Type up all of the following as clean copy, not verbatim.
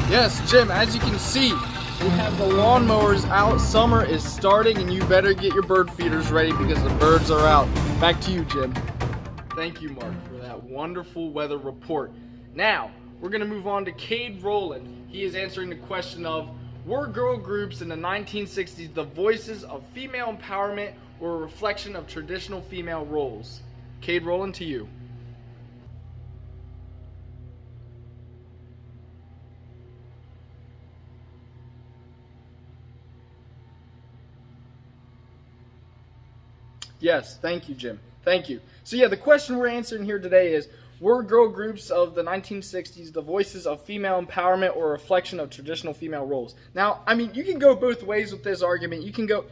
Yes, Jim, as you can see, we have the lawnmowers out. Summer is starting and you better get your bird feeders ready because the birds are out. Back to you, Jim. Thank you, Mark, for that wonderful weather report. Now, we're going to move on to Cade Rowland. He is answering the question of, were girl groups in the 1960s the voices of female empowerment or a reflection of traditional female roles? Cade Rowland, to you. Yes, thank you, Jim. Thank you. So yeah, the question we're answering here today is, were girl groups of the 1960s the voices of female empowerment or a reflection of traditional female roles? Now, I mean, you can go both ways with this argument. You can go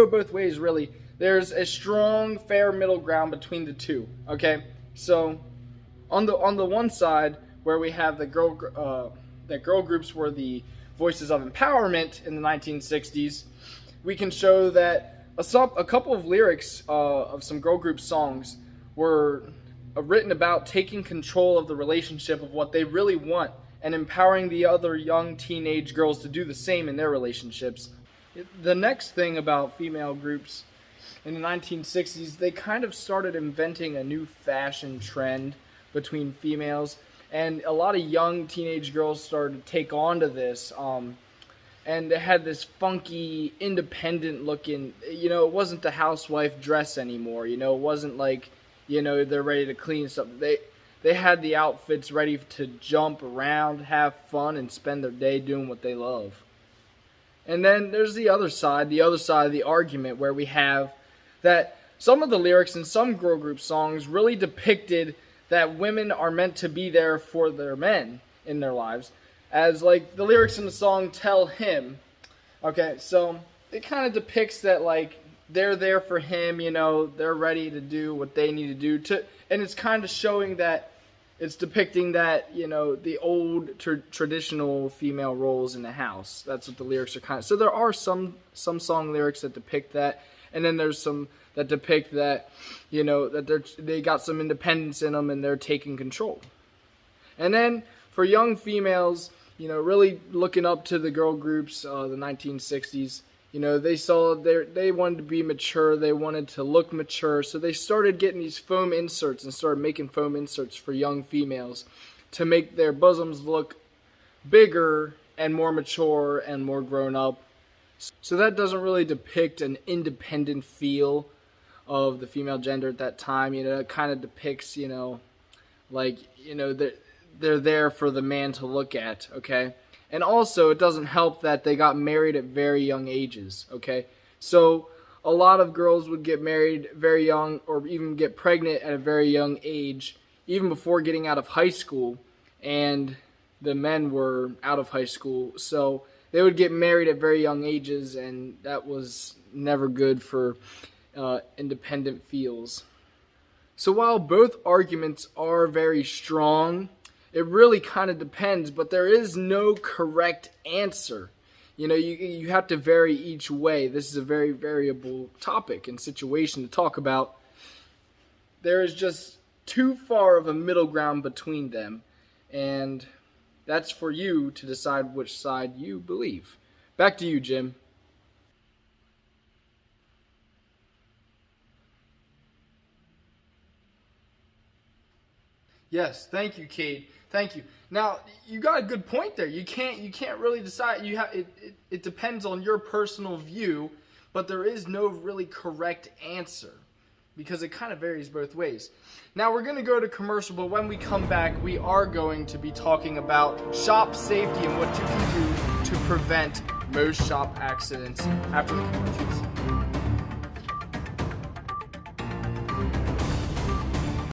both ways, really. There's a strong, fair middle ground between the two. Okay, so on the one side, where we have that girl groups were the voices of empowerment in the 1960s, we can show that a couple of lyrics of some girl group songs were written about taking control of the relationship of what they really want and empowering the other young teenage girls to do the same in their relationships. The next thing about female groups in the 1960s, they kind of started inventing a new fashion trend between females, and a lot of young teenage girls started to take on to this. And they had this funky, independent looking, it wasn't the housewife dress anymore, it wasn't like, they're ready to clean stuff. They had the outfits ready to jump around, have fun, and spend their day doing what they love. And then there's the other side of the argument, where we have that some of the lyrics in some girl group songs really depicted that women are meant to be there for their men in their lives. As like the lyrics in the song Tell Him, okay, so it kind of depicts that like they're there for him, they're ready to do what they need to do, and it's kind of showing that it's depicting that, the old traditional female roles in the house. That's what the lyrics are kind of. So there are some song lyrics that depict that, and then there's some that depict that, that they got some independence in them and they're taking control. And then for young females, really looking up to the girl groups, the 1960s, they wanted to be mature, they wanted to look mature, so they started getting these foam inserts and started making foam inserts for young females to make their bosoms look bigger and more mature and more grown up. So that doesn't really depict an independent feel of the female gender at that time. It kind of depicts, they're there for the man to look at, okay? And also, it doesn't help that they got married at very young ages, okay? So a lot of girls would get married very young or even get pregnant at a very young age, even before getting out of high school, and the men were out of high school. So they would get married at very young ages, and that was never good for independent feels. So while both arguments are very strong, it really kind of depends, but there is no correct answer. You have to vary each way. This is a very variable topic and situation to talk about. There is just too far of a middle ground between them, and that's for you to decide which side you believe. Back to you, Jim. Yes, thank you, Cade. Thank you. Now, you got a good point there. You can't really decide. It depends on your personal view, but there is no really correct answer because it kind of varies both ways. Now, we're going to go to commercial, but when we come back, we are going to be talking about shop safety and what you can do to prevent most shop accidents after the commercials.